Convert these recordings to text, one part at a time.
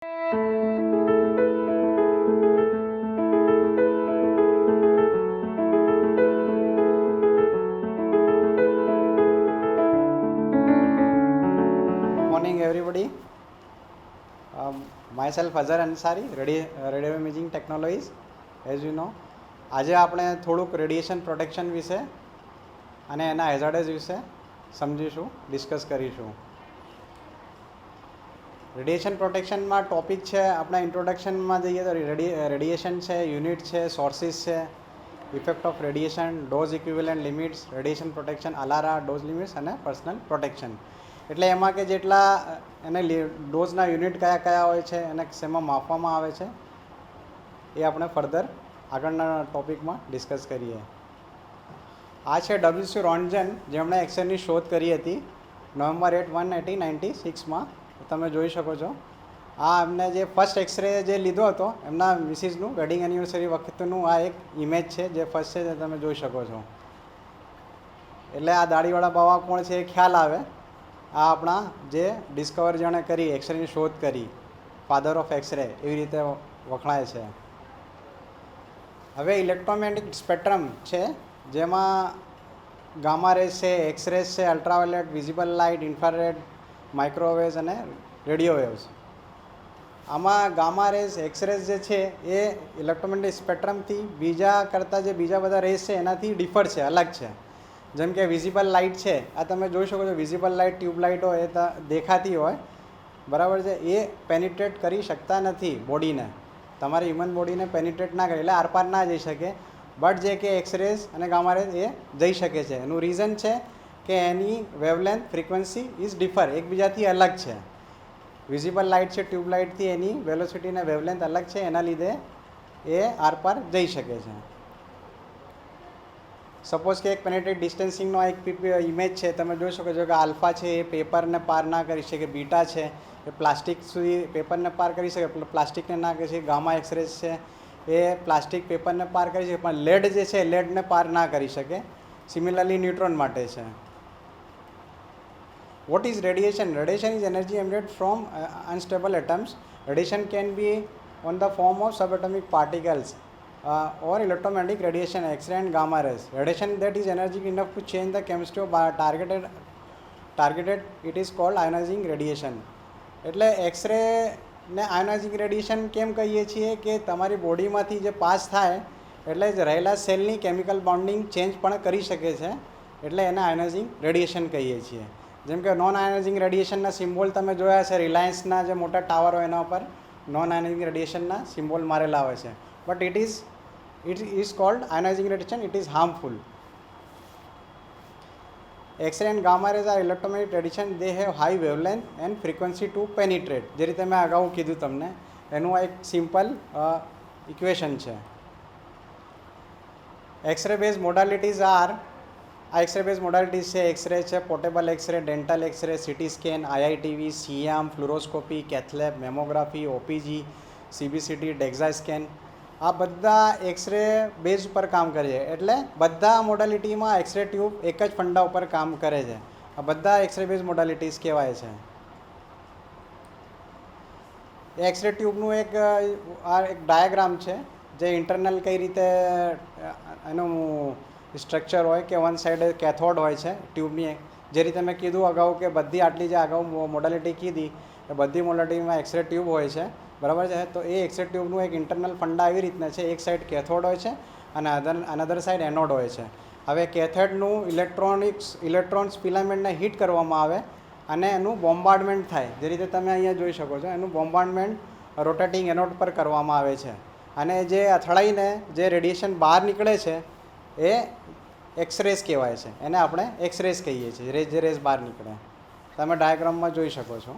Morning everybody. Myself Azhar Ansari, Radio Imaging Technologies. As you know, આજે આપણે થોડુંક radiation protection વિશે અને એના હેઝાર્ડ્સ વિશે સમજીશું, ડિસ્કસ કરીશું. રેડિયેશન પ્રોટેક્શનમાં ટોપિક છે, આપણા ઇન્ટ્રોડક્શનમાં જઈએ તો રેડિયેશન છે, યુનિટ છે, સોર્સિસ છે, effect of radiation, dose equivalent limits, radiation protection, ALARA, dose limits અને પર્સનલ પ્રોટેક્શન. એટલે એમાં કે જેટલા એને ડોઝના યુનિટ કયા કયા હોય છે અને શેમાં માપવામાં આવે છે એ આપણે ફર્ધર આગળના ટોપિકમાં ડિસ્કસ કરીએ. આ છે ડબલ્યુસી રોન્ટજન, જેમણે એક્સરેની શોધ કરી હતી નવેમ્બર 8, 1896માં. તમે જોઈ શકો છો આ એમને જે ફર્સ્ટ એક્સરે જે લીધો હતો એમના મિસિસનું વેડિંગ એનિવર્સરી વખતનું આ એક ઇમેજ છે જે ફર્સ્ટ છે, જે તમે જોઈ શકો છો. એટલે આ દાઢીવાળા બાવા કોણ છે એ ખ્યાલ આવે. આ આપણા જે ડિસ્કવર જેણે કરી, એક્સરેની શોધ કરી, ફાધર ઓફ એક્સરે એવી રીતે વખણાય છે. હવે ઇલેક્ટ્રોમેગ્નેટિક સ્પેક્ટ્રમ છે, જેમાં ગામા રેસ છે, એક્સરેસ છે, ultraviolet, visible light, infrared, microwaves અને રેડિયો વેવ્સ. આમાં ગામા રેસ, એક્સરેસ જે છે એ ઇલેક્ટ્રોમેગ્નેટિક સ્પેક્ટ્રમથી બીજા કરતાં જે બીજા બધા રેસ છે એનાથી ડિફર છે, અલગ છે. જેમ કે વિઝિબલ લાઇટ છે, આ તમે જોઈ શકો છો. વિઝિબલ લાઇટ, ટ્યુબલાઇટ હોય એ દેખાતી હોય, બરાબર છે, એ પેનિટ્રેટ કરી શકતા નથી બોડીને. તમારી હ્યુમન બોડીને પેનિટ્રેટ ના કરે, એટલે આરપાર ના જઈ શકે. બટ જે કે એક્સરેઝ અને ગામા રેઝ એ જઈ શકે છે. એનું રીઝન છે કે એની વેવલેન્થ, ફ્રીક્વન્સી ઇઝ ડિફર, એકબીજાથી અલગ છે. વિઝિબલ લાઇટ છે, ટ્યુબલાઇટથી એની વેલોસિટી અને વેવલેન્થ અલગ છે, એના લીધે એ આરપાર જઈ શકે છે. સપોઝ કે એક પેનેટ્રેટ ડિસ્ટન્સિંગનો એક ઇમેજ છે, તમે જોઈ શકો છો કે આલ્ફા છે એ પેપરને પાર ના કરી શકે, બીટા છે એ પ્લાસ્ટિક સુધી પેપરને પાર કરી શકે, પ્લાસ્ટિકને ના કરી શકે. ગામા એક્સરેસ છે એ પ્લાસ્ટિક પેપરને પાર કરી શકે, પણ લેડ જે છે લેડને પાર ના કરી શકે. સિમિલરલી ન્યુટ્રોન માટે છે. What is radiation? Radiation is energy emitted from unstable atoms. Radiation can be on the form of subatomic particles or electromagnetic radiation, X-ray and gamma rays. Radiation that is energetic enough to change the chemistry of targeted it is called ionizing radiation. એટલે x ray ને ionising radiation કેમ કહીએ છીએ કે તમારી બોડીમાંથી જે pass થાય એટલે જ રહેલા સેલની કેમિકલ બોન્ડિંગ ચેન્જ પણ કરી શકે છે, એટલે એને આયોનાઇઝિંગ રેડિયેશન કહીએ છીએ. જેમ કે નોન આયોનાઇઝિંગ રેડિયેશનના સિમ્બોલ તમે જોયા છે, રિલાયન્સના જે મોટા ટાવર હોય એના ઉપર નોન આયોનાઇઝિંગ રેડિયેશનના સિમ્બોલ મારેલા હોય છે. But it is called ionizing radiation. It is harmful. X-ray and gamma rays are electromagnetic radiation. They have high wavelength and frequency to penetrate. જે રીતે મેં અગાઉ કીધું તમને, એનું એક સિમ્પલ ઇક્વેશન છે. એક્સરે બેઝ મોડાલિટીઝ આર, આ એક્સરે બેઝ મોડાલિટીઝ છે. એક્સરે છે, portable X-ray, dental X-ray, CT scan, IITV, C-arm, fluoroscopy, cath lab, mammography, OPG, CBCT, DEXA scan. આ બધા એક્સરે બેઝ ઉપર કામ કરે છે. એટલે બધા મોડાલિટીમાં એક્સરે ટ્યુબ એક જ ફંડા ઉપર કામ કરે છે. આ બધા એક્સરે બેઝ મોડાલિટીઝ કહેવાય છે. એ એક્સરે ટ્યુબનું એક ડાયાગ્રામ છે, જે ઇન્ટરનલ કઈ રીતે એનું સ્ટ્રક્ચર હોય કે વન સાઈડ કેથોડ હોય છે ટ્યુબની. જે રીતે મેં કીધું અગાઉ કે બધી આટલી જે અગાઉ મોડાલિટી કીધી એ બધી મોડાલિટીમાં એક્સરે ટ્યુબ હોય છે, બરાબર છે. તો એ એક્સરે ટ્યુબનું એક ઇન્ટરનલ ફંડા એવી રીતના છે, એક સાઈડ કેથોડ હોય છે અને અનધર સાઈડ એનોડ હોય છે. હવે કેથોડનું ઇલેક્ટ્રોન્સ ફિલામેન્ટને હીટ કરવામાં આવે અને એનું બોમ્બાર્ડમેન્ટ થાય. જે રીતે તમે અહીંયા જોઈ શકો છો, એનું બોમ્બાર્ડમેન્ટ રોટેટિંગ એનોડ પર કરવામાં આવે છે. અને જે અથડાઈને જે રેડિયેશન બહાર નીકળે છે એ એક્સરેસ કહેવાય છે. એને આપણે એક્સરેસ કહીએ છીએ, જે રેસ બહાર નીકળે. તમે ડાયાગ્રામમાં જોઈ શકો છો.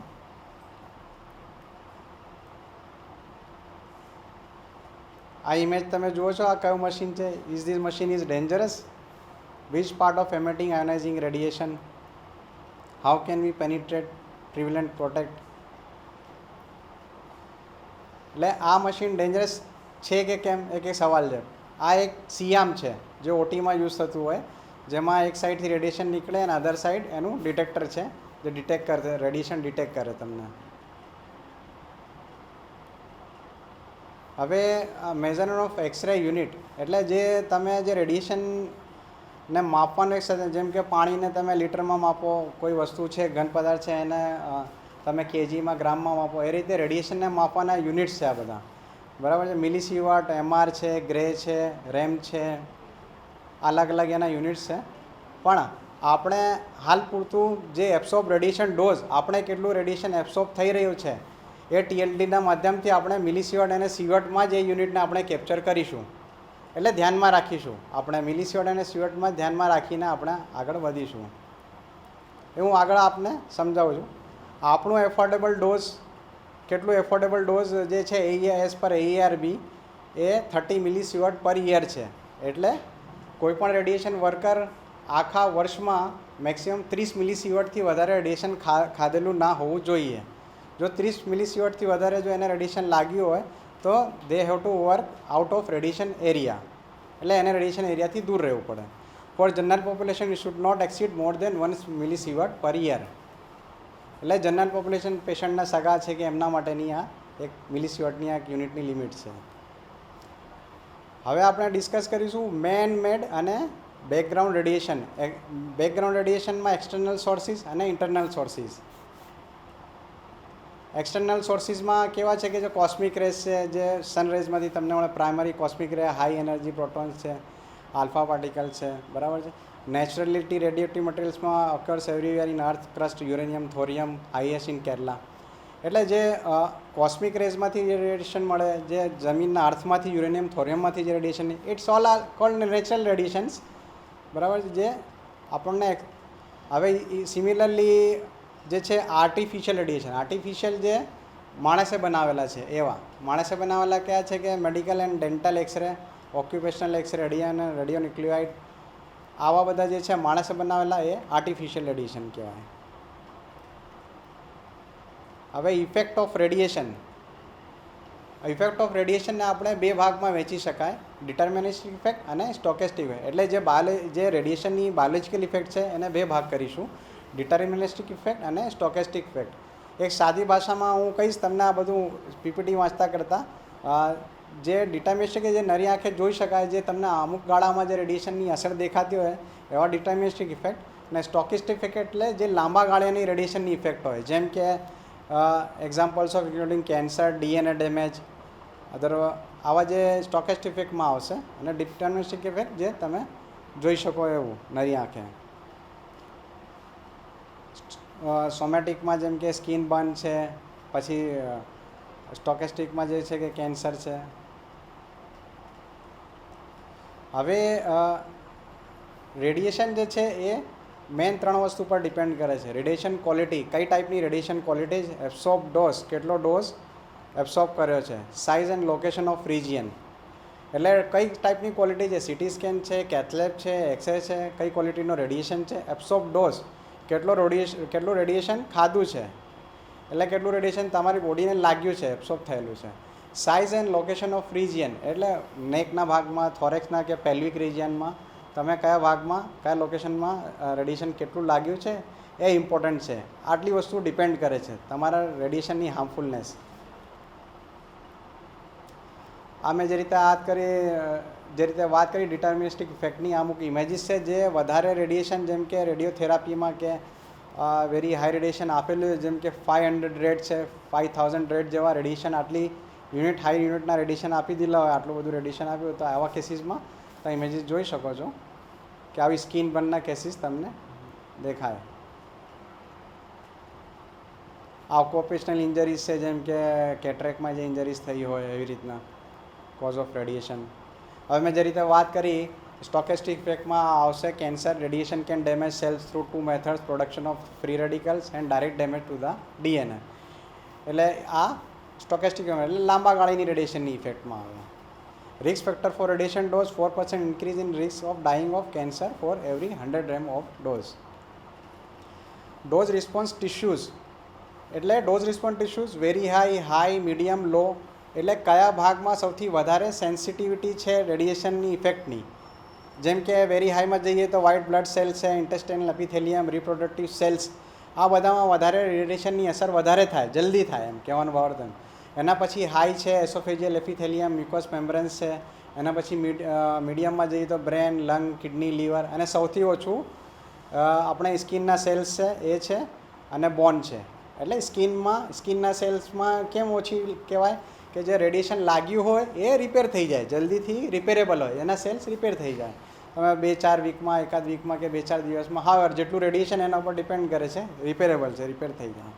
આ ઇમેજ તમે જુઓ છો, આ કયું મશીન છે? Is this machine is dangerous? Which part of emitting ionizing radiation? How can we penetrate, prevent, protect? એટલે આ મશીન ડેન્જરસ છે કે કેમ, એક સવાલ છે. આ એક સીએમ છે જે ઓટીમાં યુઝ થતું હોય, જેમાં એક સાઈડથી રેડિયેશન નીકળે અને અધર સાઈડ એનું ડિટેક્ટર છે જે ડિટેક્ટ કરે, રેડિયેશન ડિટેક્ટ કરે તમને. હવે મેઝરમેન્ટ ઓફ એક્સરે યુનિટ એટલે જે તમે જે રેડિયેશનને માપવાનું એક સાથે, જેમ કે પાણીને તમે લીટરમાં માપો, કોઈ વસ્તુ છે ઘન પદાર્થ છે એને તમે કેજીમાં ગ્રામમાં માપો, એ રીતે રેડિયેશનને માપવાના યુનિટ્સ છે આ બધા, બરાબર છે. મિલીસીવાટ, એમઆર છે, ગ્રે છે, રેમ છે, અલગ અલગ એના યુનિટ્સ છે. પણ આપણે હાલ પૂરતું જે એબ્સોર્બ રેડિયેશન ડોઝ, આપણે કેટલું રેડિયેશન એબ્સોર્બ થઈ રહ્યું છે એ ટીએલડીના માધ્યમથી આપણે મિલીસીવટ અને સીવટમાં જ એ યુનિટને આપણે કેપ્ચર કરીશું, એટલે ધ્યાનમાં રાખીશું. આપણે મિલીસીવટ અને સીવટમાં ધ્યાનમાં રાખીને આપણે આગળ વધીશું. એ હું આગળ આપને સમજાવું છું. આપણું એફોર્ડેબલ ડોઝ, કેટલું એફોર્ડેબલ ડોઝ જે છે એસ પર AERB એ 30 મિલીસીવટ પર યર છે. એટલે કોઈપણ રેડિયેશન વર્કર આખા વર્ષમાં મેક્સિમમ 30 મિલીસીવટથી વધારે રેડિયેશન ખાધેલું ના હોવું જોઈએ. જો 30 મિલીસીવટથી વધારે જો એને રેડિયેશન લાગ્યું હોય તો they have to work out of radiation area, એટલે એને રેડિયેશન એરિયાથી દૂર રહેવું પડે. For general population you should not exceed more than 1 millisievert per year. એટલે જનરલ પોપ્યુલેશન પેશન્ટના સગા છે કે એમના માટેની આ એક મિલીસીવટની આ યુનિટની લિમિટ છે. હવે આપણે ડિસ્કસ કરીશું મેન મેડ અને બેકગ્રાઉન્ડ રેડિયેશન. બેકગ્રાઉન્ડ રેડિયેશનમાં એક્સટર્નલ સોર્સિસ અને ઇન્ટરનલ સોર્સિસ. એક્સટર્નલ સોર્સિસમાં કેવા છે કે જે કોસ્મિક રેસ છે, જે સનરેઝમાંથી તમને મળે, primary cosmic ray, high energy protons છે, આલ્ફા પાર્ટિકલ છે, બરાબર છે. નેચરલિટી રેડિયેટિવ મટીરિયલ્સમાં occurs everywhere in earth crust, uranium, thorium, highest in Kerala. એટલે જે કોસ્મિક રેઝમાંથી જે રેડિયેશન મળે, જે જમીનના અર્થમાંથી યુરેનિયમ, થોરિયમમાંથી જે radiation, it's all are called natural radiations, બરાબર છે. જે આપણને હવે સિમિલરલી જે છે આર્ટિફિશિયલ રેડિયેશન, આર્ટિફિશિયલ જે માણસે બનાવેલા છે એવા. માણસે બનાવેલા કયા છે કે medical and dental X-ray, occupational X-ray, radio nucleoid, આવા બધા જે છે માણસે બનાવેલા એ આર્ટિફિશિયલ રેડિયેશન કહેવાય. હવે effect of radiation. Effect of રેડિયેશનને આપણે બે ભાગમાં વહેંચી શકાય, ડિટર્મિનિસ્ટિક ઇફેક્ટ અને સ્ટોકેસ્ટિક ઇફેક્ટ. એટલે જે રેડિયેશનની બાયોલોજિકલ ઇફેક્ટ છે એને બે ભાગ કરીશું, ડિટર્મિનિસ્ટિક ઇફેક્ટ અને સ્ટોકેસ્ટિક ઇફેક્ટ. એક સાદી ભાષામાં હું કહીશ તમને આ બધું પીપીટી વાંચતા કરતાં. જે ડિટર્મિનિસ્ટિક જે નરી આંખે જોઈ શકાય, જે તમને અમુક ગાળામાં જે રેડિયેશનની અસર દેખાતી હોય એવા ડિટર્મિનિસ્ટિક ઇફેક્ટ, અને સ્ટોકેસ્ટિક ઇફેક્ટ એટલે જે લાંબા ગાળાની રેડિયેશનની ઇફેક્ટ હોય, જેમ કે examples of including cancer, DNA damage, આવા જે સ્ટોકેસ્ટિક ઇફેક્ટમાં આવશે. અને ડિટર્મિનિસ્ટિક ઇફેક્ટ જે તમે જોઈ શકો એવું નરી આંખે. સોમેટિકમાં જેમ કે સ્કિન બર્ન છે, પછી સ્ટોકેસ્ટિકમાં જે છે કે કેન્સર છે. હવે રેડિયેશન જે છે એ મેન 3 વસ્તુ પર ડિપેન્ડ કરે છે. રેડિયેશન ક્વોલિટી, કઈ ટાઈપની રેડિયેશન ક્વોલિટી, એબ્સોર્બ ડોઝ, કેટલો ડોઝ એબ્સોર્બ કર્યો છે, size and location of region, એટલે કઈ ટાઈપની ક્વોલિટી છે, CT સ્કેન છે, કેથલેબ છે, એક્સરે છે, કઈ ક્વોલિટીનો રેડિયેશન છે, એબ્સોર્બ ડોઝ, કેટલું રેડિયેશન ખાધું છે, એટલે કેટલું રેડિયેશન તમારી બોડીને લાગ્યું છે, એબ્સોર્બ થયેલું છે. Size and location of region, એટલે નેકના ભાગમાં, થોરેક્સના કે પેલ્વિક રિજિયનમાં તમે કયા ભાગમાં, કયા લોકેશનમાં રેડિયેશન કેટલું લાગ્યું છે એ ઇમ્પોર્ટન્ટ છે. આટલી વસ્તુ ડિપેન્ડ કરે છે તમારા રેડિયેશનની હાર્મફુલનેસ. આ મેં જે રીતે વાત કરી ડિટર્મિનિસ્ટિક ઇફેક્ટની, અમુક ઇમેજીસ છે જે વધારે રેડિયેશન, જેમ કે રેડિયોથેરાપીમાં કે વેરી હાઈ રેડિયેશન આપેલું, જેમ કે 500 રેડ છે, 5000 રેડ જેવા રેડિયેશન, આટલી હાઈ યુનિટના રેડિયેશન આપી દીધા હોય, આટલું બધું રેડિયેશન આપ્યું, તો આવા કેસીસમાં તમે ઇમેજીસ જોઈ શકો છો કે આવી સ્કિન બર્નના કેસીસ તમને દેખાય. ઓક્યુપેશનલ ઇન્જરીઝ છે, જેમ કે કેટરેક્ટમાં જે ઇન્જરીઝ થઈ હોય એવી રીતના કોઝ ઓફ રેડિયેશન. હવે મેં જે રીતે વાત કરી સ્ટોકેસ્ટિક ઇફેક્ટમાં આવશે cancer. Radiation can damage cells through 2 methods, production of free radicals and direct damage to the DNA. એટલે આ સ્ટોકેસ્ટિક એટલે લાંબા ગાળાની રેડિયેશનની ઇફેક્ટમાં આવે. Risk factor for radiation dose, 4% increase in risk of dying of cancer for every 100 gram of dose. Dose response tissues, એટલે dose response tissues very high, medium, low, એટલે કયા ભાગમાં સૌથી વધારે સેન્સિટિવિટી છે રેડિયેશનની ઇફેક્ટની. જેમ કે વેરી હાઈમાં જઈએ તો વ્હાઇટ બ્લડ સેલ્સ છે, ઇન્ટેસ્ટાઇનલ એપિથેલિયમ, રિપ્રોડક્ટિવ સેલ્સ, આ બધામાં વધારે રેડિયેશનની અસર વધારે થાય, જલ્દી થાય, એમ કહેવાનું ભાવાર્થ. એના પછી હાઈ છે એસોફેજિયલ એપિથેલિયમ, મ્યુકોસ મેમ્બ્રેન્સ છે. એના પછી મીડિયમમાં જઈએ તો બ્રેન, લંગ, કિડની, લીવર, અને સૌથી ઓછું આપણે સ્કિનના સેલ્સ છે એ છે, અને બોન છે. એટલે સ્કિનના સેલ્સમાં કેમ ઓછી કહેવાય કે જે રેડિયેશન લાગ્યું હોય એ રિપેર થઈ જાય, જલ્દીથી રિપેરેબલ હોય, એના સેલ્સ રિપેર થઈ જાય. તમે 2-4 વીકમાં, એકાદ વીકમાં કે 2-4 દિવસમાં, હા જેટલું રેડિયેશન એના ઉપર ડિપેન્ડ કરે છે, રિપેરેબલ છે, રિપેર થઈ જાય.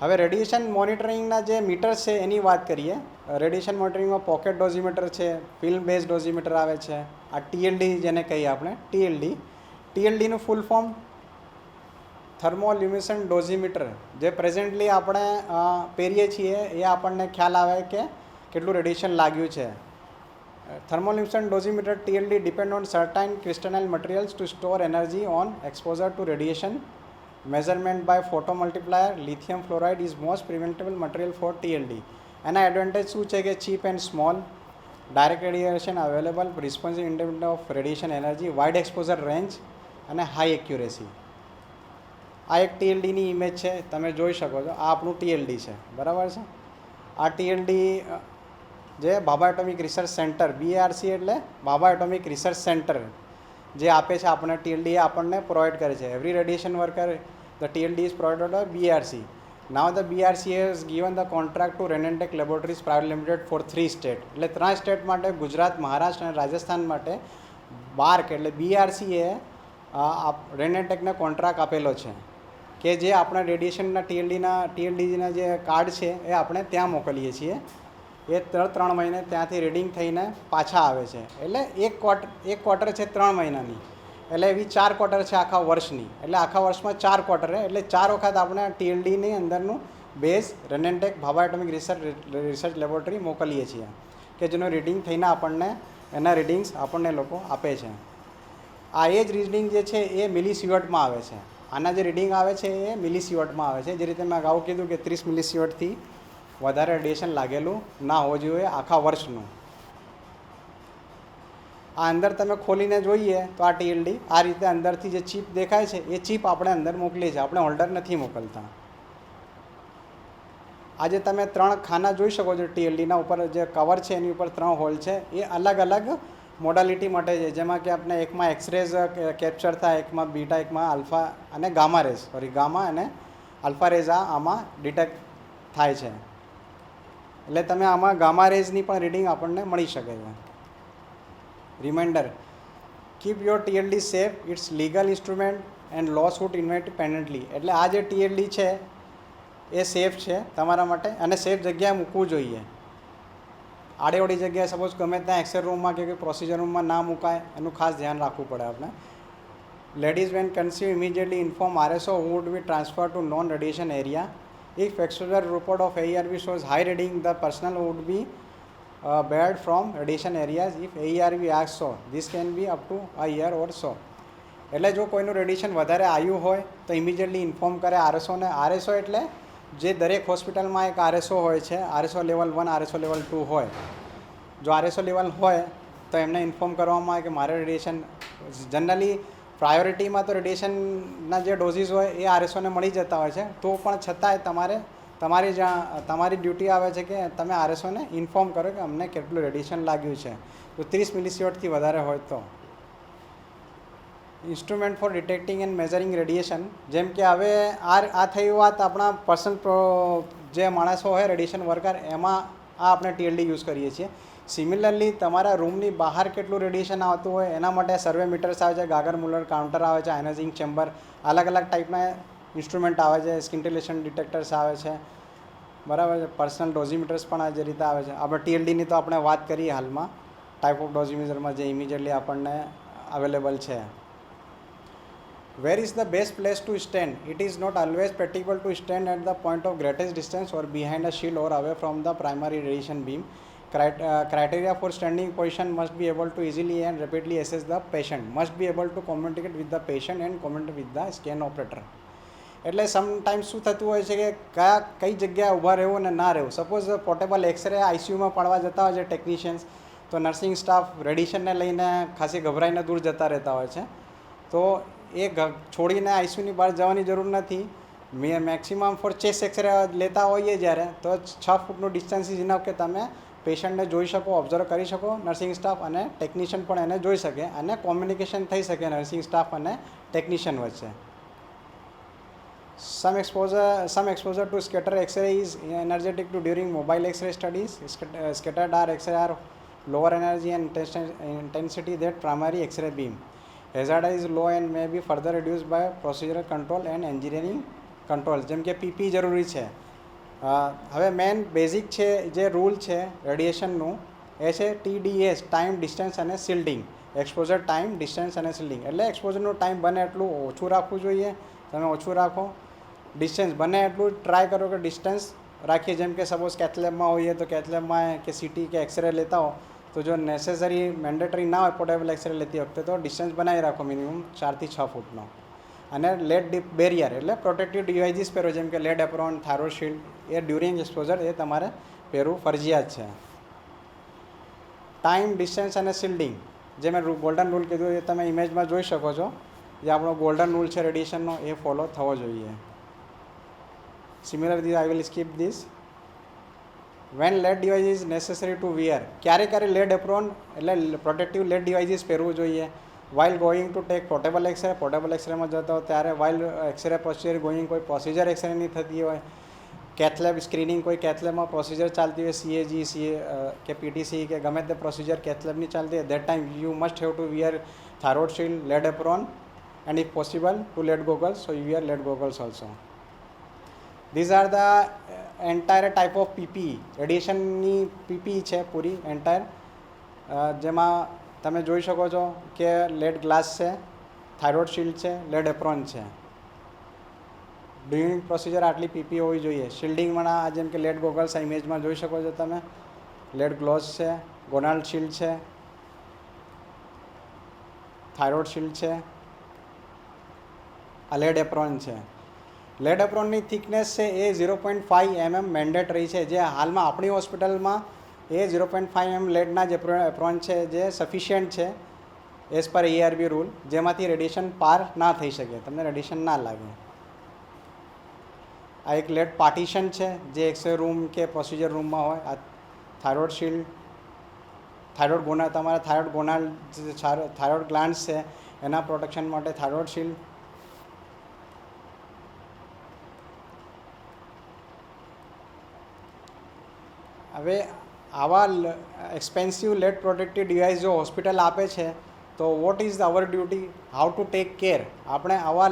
હવે રેડિયેશન મોનિટરિંગના જે મીટર્સ છે એની વાત કરીએ. રેડિયેશન મોનિટરિંગમાં પોકેટ ડોઝીમીટર છે, ફિલ્મ બેઝ ડોઝીમીટર આવે છે, આ TLD જેને કહીએ આપણે, TLDનું ફૂલ ફોર્મ થર્મોલ્યુમિસન્ટ ડોઝીમીટર, જે પ્રેઝન્ટલી આપણે પહેરીએ છીએ એ આપણને ખ્યાલ આવે કે કેટલું રેડિયેશન લાગ્યું છે. Thermoluminescent dosimeter TLD depend on certain crystalline materials to store energy on exposure to radiation. Measurement by photomultiplier, lithium fluoride is most preventable material for TLD. એના એડવાન્ટેજ શું છે કે cheap and small, direct radiation available, responsive independent of radiation energy, wide exposure range અને high accuracy. આ એક TLDની image છે, તમે જોઈ શકો છો. આ આપણું TLD છે, બરાબર છે. આ TLD જે Bhabha atomic research centre, BARC એટલે ભાભા એટોમિક રિસર્ચ સેન્ટર જે આપે છે આપણને TLD, એ આપણને પ્રોવાઈડ કરે છે. Every radiation worker, the TLD is provided by BARC. Now the BARC has given the contract to Renentech laboratories private limited for 3 state. એટલે 3 state માટે, ગુજરાત, મહારાષ્ટ્ર અને રાજસ્થાન માટે BARC એટલે BARC એ રેનેન્ટેકને કોન્ટ્રાક્ટ આપેલો છે કે જે આપણા રેડિયેશનના TLDના જે કાર્ડ છે એ આપણે ત્યાં મોકલીએ છીએ. એ 3 મહિને ત્યાંથી રીડિંગ થઈને પાછા આવે છે. એટલે એક ક્વાર્ટર છે 3 મહિનાની, એટલે એવી 4 ક્વાર્ટર છે આખા વર્ષની. એટલે આખા વર્ષમાં 4 ક્વાર્ટર, એટલે 4 વખત આપણે TLDની અંદરનું base Renentech Bhabha atomic research laboratory મોકલીએ છીએ કે જેનું રીડિંગ થઈને આપણને એના રીડિંગ્સ આપણને લોકો આપે છે. આ એ જ રીડિંગ જે છે એ મિલીસિવર્ટમાં આવે છે. આના જે રીડિંગ આવે છે એ મિલીસિવર્ટમાં આવે છે. જે રીતે મેં અગાઉ કીધું કે 30 મિલીસિવર્ટથી વધારે રેડિયેશન લાગેલું ના હોવું જોઈએ આખા વર્ષનું. આ અંદર તમે ખોલીને જોઈએ તો આ TLD આ રીતે અંદરથી જે ચીપ દેખાય છે એ ચીપ આપણે અંદર મોકલીએ છીએ, આપણે હોલ્ડર નથી મોકલતા. આજે તમે 3 ખાના જોઈ શકો છો. TLDના ઉપર જે કવર છે એની ઉપર 3 હોલ છે. એ અલગ અલગ મોડાલિટી માટે છે, જેમાં કે આપણે એકમાં એક્સરેઝ કેપ્ચર થાય, એકમાં બીટા, એકમાં આલ્ફા અને ગામા રેઝ, ગામા અને આલ્ફા રેઝ આમાં ડિટેક્ટ થાય છે. એટલે તમે આમાં ગામા રેઝની પણ રીડિંગ આપણને મળી શકે છે. Reminder, keep your TLD safe, it's legal instrument and lawsuit independently. એટલે આ જે TLD છે એ સેફ છે તમારા માટે, અને સેફ જગ્યાએ મૂકવું જોઈએ. આડેવડી જગ્યાએ સપોઝ ગમે ત્યાં એક્સરે રૂમમાં કે પ્રોસિજર રૂમમાં ના મુકાય, એનું ખાસ ધ્યાન રાખવું પડે આપણે. Ladies when conceive immediately inform RSO who would be transferred to non-radiation area. If exposure report of AERB shows high reading, the personnel would be barred from radiation areas. If AERB asks so, this can be up to a year or so. એટલે જો કોઈનું radiation વધારે આવ્યું હોય તો immediately inform કરે RSOને. RSO એટલે જે દરેક હોસ્પિટલમાં એક RSO હોય છે. RSO લેવલ 1, RSO લેવલ 2 હોય. જો RSO લેવલ હોય તો એમને ઇન્ફોર્મ કરવામાં આવે કે મારે રેડિયેશન, જનરલી પ્રાયોરિટીમાં તો રેડિયેશનના જે ડોઝીસ હોય એ RSOને મળી જતા હોય છે. તો પણ છતાંય તમારી ડ્યુટી આવે છે કે તમે RSOને ઇન્ફોર્મ કરો કે અમને કેટલું રેડિયેશન લાગ્યું છે. તો 30 મિલીસિવર્ટથી વધારે હોય તો. Instrument for detecting and measuring radiation, જેમ કે હવે આ થઈ વાત આપણા પર્સનલ જે માણસો હોય રેડિયેશન વર્કર, એમાં આ આપણે TLD યુઝ કરીએ છીએ. સિમિલરલી તમારા રૂમની બહાર કેટલું રેડિયેશન આવતું હોય એના માટે સર્વે મીટર્સ આવે છે, ગાગર મુલર કાઉન્ટર આવે છે, આયનાઇઝિંગ ચેમ્બર, અલગ અલગ ટાઈપના ઇન્સ્ટ્રુમેન્ટ આવે છે, સ્કિન્ટિલેશન ડિટેક્ટર્સ આવે છે, બરાબર છે. પર્સનલ ડોઝીમીટર્સ પણ આ જે રીતે આવે છે. આપણે TLDની તો આપણે વાત કરીએ હાલમાં, ટાઈપ ઓફ ડોઝીમીટરમાં જે ઇમિડિયેટલી આપણને અવેલેબલ છે. Where is the best place to stand? It is not always practicable to stand at the point of greatest distance or behind a shield or away from the primary radiation beam. Criteria for standing position must be able to easily and rapidly assess the patient, must be able to communicate with the patient and communicate with the scan operator. એટલે sometimes શું થતું હોય છે કે કઈ જગ્યાએ ઊભા રહેવું અને ના રહેવું. સપોઝ પોર્ટેબલ એક્સરે ICUમાં પાડવા જતા હોય છે ટેકનિશિયન્સ, તો નર્સિંગ સ્ટાફ રેડિયેશનને લઈને ખાસી ગભરાઈને દૂર જતા રહેતા હોય છે. તો એ છોડીને ICUની બહાર જવાની જરૂર નથી. મેક્સિમમ ફોર ચેસ્ટ એક્સરે લેતા હોઈએ જ્યારે તો 6 ફૂટનું ડિસ્ટન્સ ઇઝ ઇનફ કે તમે પેશન્ટને જોઈ શકો, ઓબ્ઝર્વ કરી શકો, નર્સિંગ સ્ટાફ અને ટેકનિશિયન પણ એને જોઈ શકે અને કોમ્યુનિકેશન થઈ શકે નર્સિંગ સ્ટાફ અને ટેકનિશિયન વચ્ચે. Some exposure to scatter X-ray is energetic to during mobile X-ray studies. Scattered X-ray are lower energy and intensity than primary X-ray beam. Hazard is low and may be further reduced by procedural control and engineering control. જેમ કે PP જરૂરી છે. હવે main basic છે જે rule છે રેડિયેશનનું એ છે TDS, time, distance અને શિલ્ડિંગ. એક્સપોઝર, ટાઈમ, ડિસ્ટન્સ અને શિલ્ડિંગ. એટલે એક્સપોઝરનું ટાઈમ બને એટલું ઓછું રાખવું જોઈએ, તમે ઓછું રાખો. ડિસ્ટન્સ બને એટલું ટ્રાય કરો કે ડિસ્ટન્સ રાખીએ. જેમ કે સપોઝ કેથલેબમાં હોઈએ તો કેથલેબમાં કે સિટી કે એક્સરે લેતા હો તો જો નેસેસરી મેન્ડેટરી ના હોય પોર્ટેબલ એક્સરે લેતી વખતે તો ડિસ્ટન્સ બનાવી રાખો મિનિમમ 4 થી 6 ફૂટનો. અને લેડ ડીપ બેરિયર એટલે પ્રોટેક્ટિવ ડિવાઇસીસ પહેરો, જેમ કે લેડ એપ્રોન, થાઇરોઇડ શિલ્ડ, એ ડ્યુરિંગ એક્સપોઝર એ તમારે પહેરવું ફરજિયાત છે. ટાઈમ, ડિસ્ટન્સ અને શિલ્ડિંગ જે મેં ગોલ્ડન રૂલ કીધું એ તમે ઇમેજમાં જોઈ શકો છો. જે આપણો ગોલ્ડન રૂલ છે રેડિયેશનનો એ ફોલો થવો જોઈએ. Similarly, I will skip this. When LED device is necessary to wear, ક્યારે લેડ એપ્રોન એટલે પ્રોટેક્ટિવ લેડ ડિવાઇસીસ પહેરવું જોઈએ. while going to take portable X-ray, portable એક્સરેમાં જતો ત્યારે while એક્સરે પ્રોસિજર ગોઈંગ, કોઈ પ્રોસિજર એક્સરેની થતી હોય, કેથલેબ સ્ક્રીનિંગ કોઈ કેથલેબમાં પ્રોસિજર ચાલતી હોય, CAG કે PTC કે ગમે તે પ્રોસિજર કેથલેબની ચાલતી હોય, that time you must have to wear thyroid shield, lead apron and if possible to lead goggles, so you wear lead goggles also. These are the entire type of PPE. રેડિયેશનની PPE છે પૂરી entire, જેમાં તમે જોઈ શકો છો કે lead glass છે, thyroid shield છે, lead apron છે. ડ્યુરિંગ પ્રોસિજર આટલી PPE હોવી જોઈએ. શિલ્ડિંગમાં જેમ કે લેડ ગોગલ્સ આ ઇમેજમાં જોઈ શકો છો તમે, લેડ ગ્લોવ્સ છે, ગોનાલ શિલ્ડ છે, થાઇરોઇડ શિલ્ડ છે, આ લેડ એપ્રોન છે. લેડ એપ્રોનની થિકનેસ છે એ 0.5 mm મેન્ડેટરી છે, જે હાલમાં આપણી હોસ્પિટલમાં એ 0.5 mm લેડના જ એપ્રોન છે જે સફિશિયન્ટ છે એઝ પર ARB રૂલ, જેમાંથી રેડિયેશન પાર ના થઈ શકે, તમને રેડિયેશન ના લાગે. આ એક લેડ પાર્ટીશન છે જે એક્સરે રૂમ કે પ્રોસિજર રૂમમાં હોય. આ થાઇરોઇડ શિલ્ડ, થાઇરોઇડ ગોનાલ, તમારા થાઇરોઇડ ગોનાલ થાઇરોઇડ ગ્લાન્ડ્સ છે એના પ્રોટેક્શન માટે થાઇરોઇડ શિલ્ડ. હવે આવા એક્સપેન્સિવ લેડ પ્રોટેક્ટિવ ડિવાઇસ જો હોસ્પિટલ આપે છે તો vote is our duty, how to take care. આપણે આવા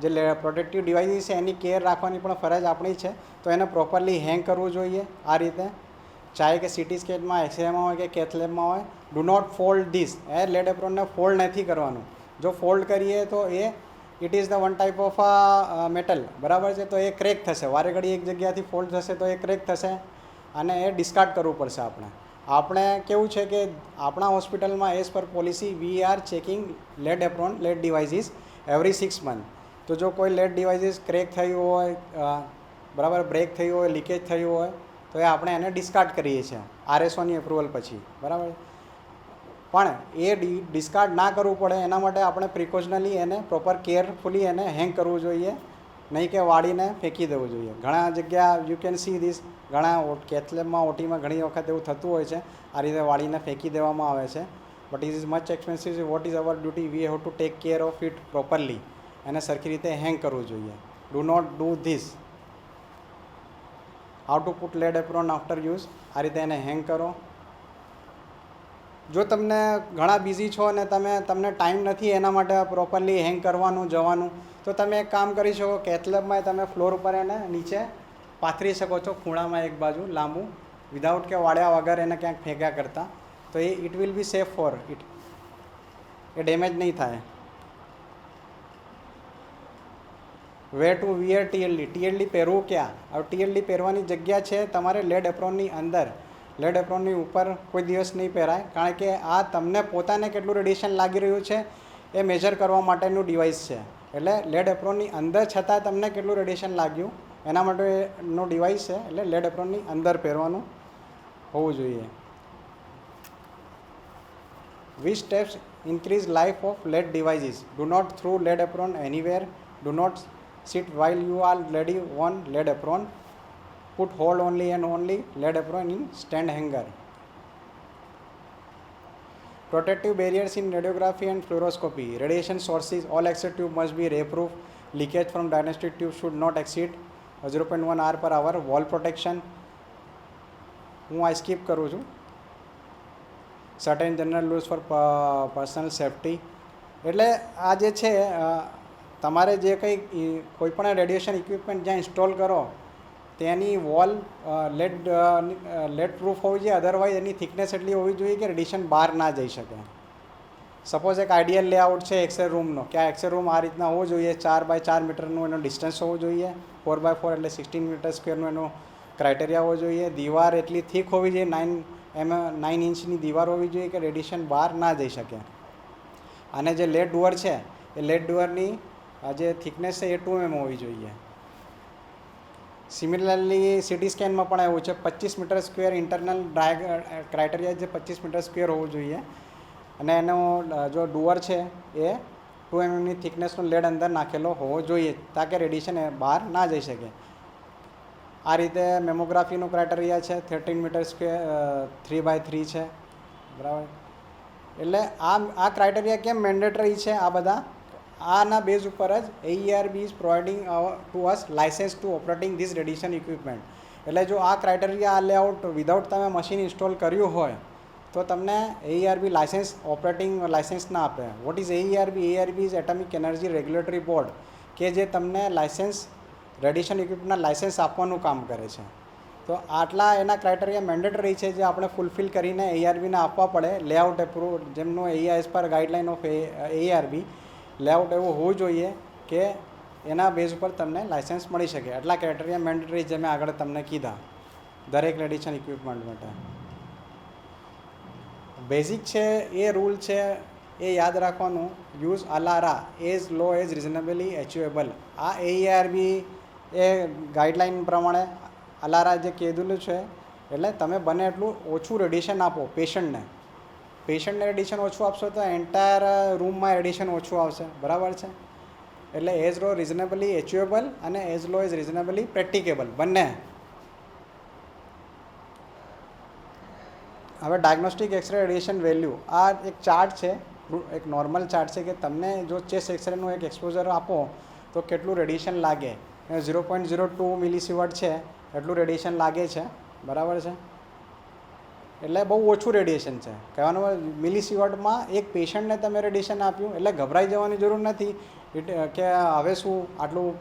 જે પ્રોટેક્ટિવ ડિવાઇસીસ છે એની કેર રાખવાની પણ ફરજ આપણી છે. તો એને પ્રોપરલી હેંગ કરવું જોઈએ આ રીતે, ચાહે કે CT સ્કેનમાં, એક્સરેમાં હોય કે કેથલેબમાં હોય. ડુ નોટ ફોલ્ડ ધીસ, એ લેડ એપ્રોનને ફોલ્ડ નથી કરવાનું. જો ફોલ્ડ કરીએ તો એ it is the one type of metal, બરાબર છે, તો એ ક્રેક થશે. વારે ઘડી એક જગ્યાથી ફોલ્ડ થશે તો એ ક્રેક થશે અને એ ડિસ્કાર્ડ કરવું પડશે. આપણે કેવું છે કે આપણા હોસ્પિટલમાં as per policy we are checking lead apron, lead devices every 6 months. તો જો કોઈ લેડ ડિવાઇસીસ ક્રેક થયું હોય, બરાબર બ્રેક થયું હોય, લીકેજ થયું હોય તો એ આપણે એને ડિસ્કાર્ડ કરીએ છીએ RSOની એપ્રુવલ પછી, બરાબર. પણ એ ડિસ્કાર્ડ ના કરવું પડે એના માટે આપણે પ્રિકોશનલી એને પ્રોપર કેરફુલી એને હેંગ કરવું જોઈએ, નહીં કે વાળીને ફેંકી દેવું જોઈએ. ઘણા જગ્યા યુ કેન સી ધીસ, ઘણા કેથલેબમાં ઓટીમાં ઘણી વખત એવું થતું હોય છે, આ રીતે વાળીને ફેંકી દેવામાં આવે છે. But it is much expensive. What is our duty, we have to take care of it properly. એને સરખી રીતે હેંગ કરવું જોઈએ. Do not do this. How to put lead apron after use, આ રીતે એને હેંગ કરો. જો તમને ઘણા બિઝી છો અને તમને ટાઈમ નથી એના માટે પ્રોપરલી હેંગ કરવાનું જવાનું, તો તમે એક કામ કરી શકો, કેથલેબમાં તમે ફ્લોર ઉપર એને નીચે પાથરી શકો છો, ખૂણામાં એક બાજુ લાંબુ, વિધાઉટ કે વાળ્યા વગર એને ક્યાંક ફેંક્યા કરતાં. તો it will be safe four it, A damage નહીં થાય. વેર ટુ વિયર TLD, TLD પહેરવું ક્યાં? હવે TLD પહેરવાની જગ્યા છે તમારે લેડ એપ્રોનની અંદર, લેડ એપ્રોનની ઉપર કોઈ દિવસ નહીં પહેરાય, કારણ કે આ તમને પોતાને કેટલું રેડિયેશન લાગી રહ્યું છે એ મેજર કરવા માટેનું ડિવાઇસ છે. એટલે લેડ એપ્રોનની અંદર છતાં તમને કેટલું રેડિયેશન લાગ્યું એના માટેનો ડિવાઇસ છે. એટલે લેડ એપ્રોનની અંદર પહેરવાનું હોવું જોઈએ. Which steps increase life of lead devices? Do not throw lead apron anywhere. Do not Sit while you are ready on lead apron. Put hold only and only lead apron in stand hanger. Protective barriers in radiography and fluoroscopy. Radiation sources, all exit tube must be ray proof. Leakage from diagnostic tube should not exceed 0.1 R per hour. Wall protection, હું આ skip કરું છું. Certain general rules four personal safety. એટલે આ જે છે તમારે જે કંઈ કોઈપણ રેડિયેશન ઇક્વિપમેન્ટ જ્યાં ઇન્સ્ટોલ કરો તેની વોલ લેડ પ્રૂફ હોવી જોઈએ. અધરવાઇઝ એની થિકનેસ એટલી હોવી જોઈએ કે રેડિયેશન બહાર ના જઈ શકે. સપોઝ એક આઈડિયલ લેઆઉટ છે એક્સરે રૂમનો, કે આ એક્સરે રૂમ આ રીતના હોવો જોઈએ, 4x4 મીટરનું એનો ડિસ્ટન્સ હોવું જોઈએ, 4x4 એટલે 16 મીટર સ્ક્વેરનું એનો ક્રાઇટેરિયા હોવો જોઈએ. દીવાર એટલી થીક હોવી જોઈએ, 9 ઇંચની દીવાર હોવી જોઈએ કે રેડિયેશન બહાર ના જઈ શકે. અને જે લેડ ડુઅર છે એ લેડ ડુઅરની જે થિકનેસ છે એ 2 mm હોવી જોઈએ. સિમિલરલી સીટી સ્કેનમાં પણ એવું છે, 25 મીટર સ્ક્વેર ઇન્ટરનલ ક્રાઇટેરિયા જે 25 મીટર સ્ક્વેર હોવું જોઈએ. અને એનો જો ડુઅર છે એ 2 mmની થિકનેસનો લેડ અંદર નાખેલો હોવો જોઈએ તાકે રેડિયેશન બહાર ના જઈ શકે. આ રીતે મેમોગ્રાફીનું ક્રાઇટેરિયા છે 13 મીટર સ્ક્વેર 3x3 છે, બરાબર. એટલે આ ક્રાઇટેરિયા કેમ મેન્ડેટરી છે? આ બધા આના બેઝ ઉપર જ AERB is providing to us license to operating this radiation equipment. એટલે જો આ ક્રાઇટેરિયા આ લેઆઉટ વિધાઉટ તમે મશીન ઇન્સ્ટોલ કર્યું હોય તો તમને AERB લાઇસન્સ ઓપરેટિંગ લાઇસન્સ ના આપે. What is AERB? AERB is atomic energy regulatory board, કે જે તમને લાઇસન્સ રેડિયેશન ઇક્વિપમેન્ટના લાઇસન્સ આપવાનું કામ કરે છે. તો આટલા એના ક્રાઇટેરિયા મેન્ડેટરી છે જે આપણે ફૂલફિલ કરીને AERBને આપવા પડે. લેઆઉટ એપ્રુવ જેમનો એસ પર ગાઈડલાઇન ઓફ AERB લેઆઉટ એવું હોવું જોઈએ કે એના બેઝ ઉપર તમને લાઇસન્સ મળી શકે. આટલા ક્રાઇટેરિયા મેન્ડેટરી જે મેં આગળ તમને કીધા દરેક રેડિયેશન ઇક્વિપમેન્ટ માટે. બેઝિક છે એ રૂલ છે એ યાદ રાખવાનું. યુઝ અલારા એઝ લો એઝ રિઝનેબલી એચ્યુએબલ. આ AERB એ ગાઈડલાઇન પ્રમાણે અલારા જે કીધેલું છે એટલે તમે બને એટલું ઓછું રેડિયેશન આપો પેશન્ટને. રેડિયેશન ઓછું આપશો તો એન્ટાયર રૂમમાં રેડિયેશન ઓછું આવશે, બરાબર છે. એટલે એઝ લો રિઝનેબલી એચ્યુએબલ અને એઝ લો એઝ રિઝનેબલી પ્રેક્ટિકેબલ બંને. હવે ડાયગ્નોસ્ટિક એક્સરે રેડિયેશન વેલ્યુ, આ એક ચાર્ટ છે, એક નોર્મલ ચાર્ટ છે કે તમને જો ચેસ્ટ એક્સરેનું એક એક્સપોઝર આપો તો કેટલું રેડિયેશન લાગે. 0.02 મિલીસીવર્ટ છે એટલું રેડિયેશન લાગે છે, બરાબર છે. એટલે બહુ ઓછું રેડિયેશન છે. કહેવાનો મિલીસીવર્ટમાં એક પેશન્ટને તમે રેડિયેશન આપ્યું એટલે ગભરાઈ જવાની જરૂર નથી કે હવે શું આટલું.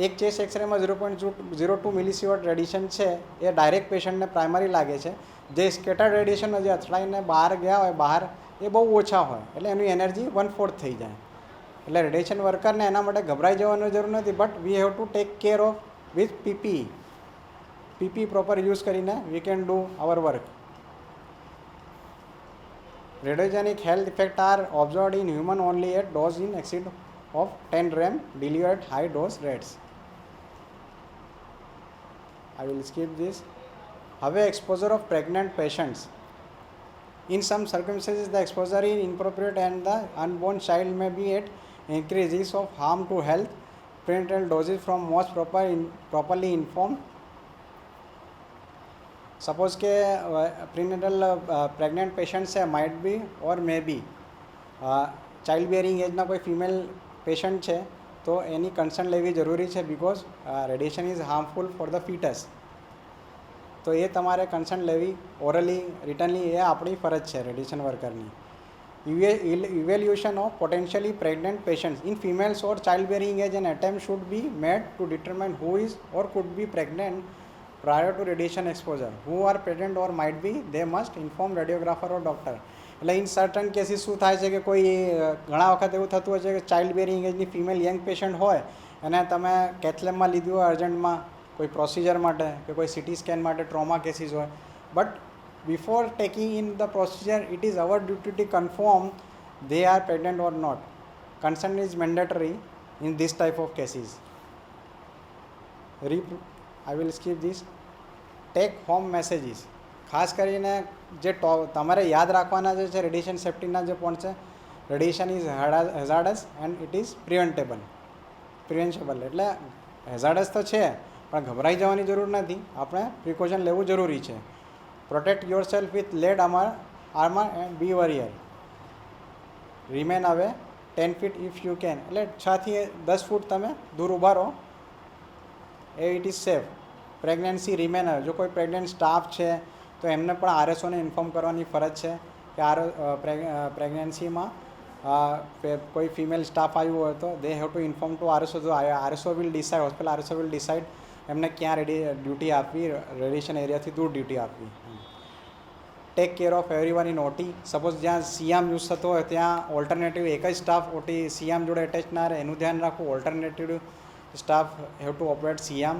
એક ચેસ્ટ એક્સરેમાં 0.02 મિલીસીવર્ટ રેડિયેશન છે એ ડાયરેક્ટ પેશન્ટને પ્રાઇમરી લાગે છે. જે સ્કેટર્ડ રેડિયેશન જે અથડાઈને બહાર ગયા હોય બહાર એ બહુ ઓછા હોય એટલે એની એનર્જી 1/4 થઈ જાય. એટલે રેડિયેશન વર્કરને એના માટે ગભરાઈ જવાની જરૂર નથી. But we have to take care of with PPE proper use કરીને we can do our work. Radiogenic health effect are observed in human only at dose in exceed of 10 rem delivered at high dose rates. I will skip this. Have exposure of pregnant patients. In some circumstances the exposure is inappropriate and the unborn child may be at increased risk of harm to health. Prenatal doses from most properly informed. Suppose के prenatal pregnant patients है might be or may be child bearing એજના કોઈ female patient છે તો એની concern લેવી જરૂરી છે because radiation is harmful for the foetus. તો એ તમારે કન્સર્ન લેવી ઓરલી રિટર્નલી એ આપણી ફરજ છે રેડિયેશન વર્કરની. Evaluation of potentially pregnant patients in females or child bearing age an attempt should be made to determine who is or could be pregnant prior to radiation exposure. Who are pregnant or might be, they must inform radiographer or doctor. એટલે in certain cases શું થાય છે કે કોઈ ઘણા વખત એવું થતું હોય છે કે ચાઇલ્ડ બેરિંગ એજની ફિમેલ યંગ પેશન્ટ હોય અને તમે કેથલેબમાં લીધું હોય અર્જન્ટમાં કોઈ પ્રોસિજર માટે કે કોઈ સિટી સ્કેન માટે ટ્રોમા કેસીસ હોય. But before taking in the procedure it is our duty two confirm they are pregnant or not. Consent is mandatory in this type of cases. I will skip this. Take home messages. ખાસ કરીને જે તમારે યાદ રાખવાના જે છે radiation સેફ્ટીના જે point છે, radiation is hazardous and it is preventable. Preventable એટલે હેઝાર્ડસ તો છે પણ ગભરાઈ જવાની જરૂર નથી. આપણે પ્રિકોશન લેવું જરૂરી છે. Protect your self with lead armour and be warrior. Remain away 10 feet if you can, એટલે 6 થી 10 ફૂટ તમે દૂર ઊભા રહો. It is safe. Pregnancy remain અવે, જો કોઈ પ્રેગ્નન્ટ સ્ટાફ છે તો એમને પણ આરએસઓને ઇન્ફોર્મ કરવાની ફરજ છે કે પ્રેગ્નન્સીમાં કોઈ ફિમેલ સ્ટાફ આવ્યું હોય તો they have to inform to RSO. જો RSO will decide, hospital RSO will decide એમને ક્યાં ડ્યુટી આપવી, રેડિયેશન એરિયાથી દૂર ડ્યુટી આપવી. Take care of every one in OT. Suppose જ્યાં સીએમ યુઝ થતો હોય ત્યાં ઓલ્ટરનેટિવ એક જ સ્ટાફ ઓટી સીએમ જોડે એટેચ ના રહે એનું ધ્યાન રાખવું. Alternative staff have to operate C-arm.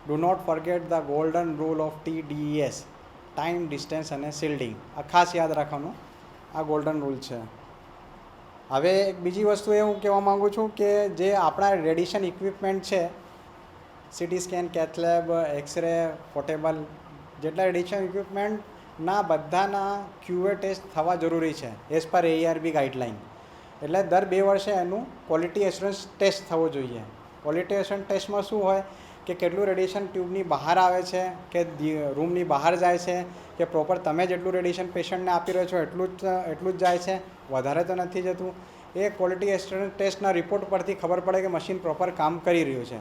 Do not forget the golden rule of TDES, time, distance અને શિલ્ડિંગ. આ ખાસ યાદ રાખવાનું, આ ગોલ્ડન રૂલ છે. હવે એક બીજી વસ્તુ એ હું કહેવા માગું છું કે જે આપણા રેડિયેશન ઇક્વિપમેન્ટ છે, CT scan, cath lab, x-ray, portable, જેટલા રેડિયેશન ઇક્વિપમેન્ટના બધાના QA ટેસ્ટ થવા જરૂરી છે એઝ પર ARB ગાઈડલાઇન. એટલે દર 2 વર્ષે એનું ક્વોલિટી એશ્યોરન્સ ટેસ્ટ થવો જોઈએ. ક્વોલિટી એશ્યોરન્સ ટેસ્ટમાં શું હોય કે કેટલું રેડિયેશન ટ્યુબની બહાર આવે છે કે રૂમની બહાર જાય છે, કે પ્રોપર તમે જેટલું રેડિયેશન પેશન્ટને આપી રહ્યો છો એટલું જ જાય છે, વધારે તો નથી જતું. એ ક્વોલિટી એશ્યોરન્સ ટેસ્ટના રિપોર્ટ પરથી ખબર પડે કે મશીન પ્રોપર કામ કરી રહ્યું છે.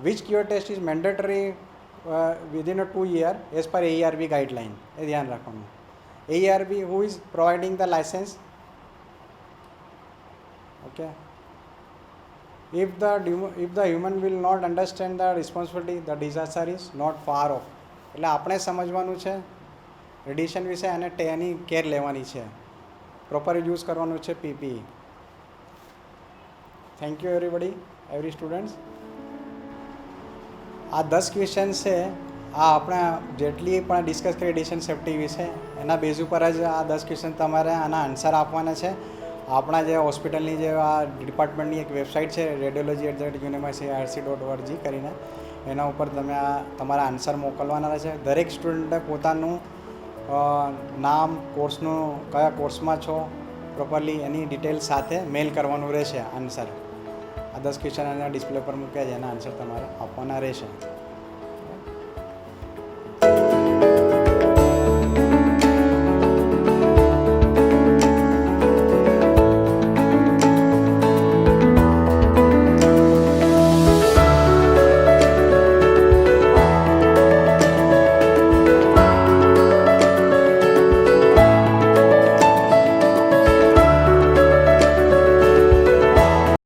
Which QA test is mandatory within a 2 year as per ARB guideline. એ ધ્યાન રાખવાનું. ARB who is providing the licence. Okay. If the human will not understand the responsibility, the disaster is not far off. એટલે આપણે સમજવાનું છે radiation વિશે અને એની care લેવાની છે. પ્રોપર યુઝ કરવાનું છે PPE. Thank you every students. આ 10 ક્વેશ્ચન છે, આ આપણે જેટલી પણ ડિસ્કસ કરી રેડિયેશન સેફ્ટી વિશે એના બેઝ ઉપર જ આ 10 ક્વેશ્ચન તમારે આના આન્સર આપવાના છે. આપણા જે હોસ્પિટલની જે આ ડિપાર્ટમેન્ટની એક વેબસાઇટ છે radiology@university.rc.org કરીને, એના ઉપર તમે આ તમારા આન્સર મોકલવાના રહેશે. દરેક સ્ટુડન્ટે પોતાનું નામ, કોર્સનું કયા કોર્સમાં છો પ્રોપરલી એની ડિટેલ સાથે મેલ કરવાનું રહેશે આન્સર. આ 10 ક્વેશ્ચન એના ડિસ્પ્લે પર મૂક્યા છે, એના આન્સર તમારે આપવાના રહેશે.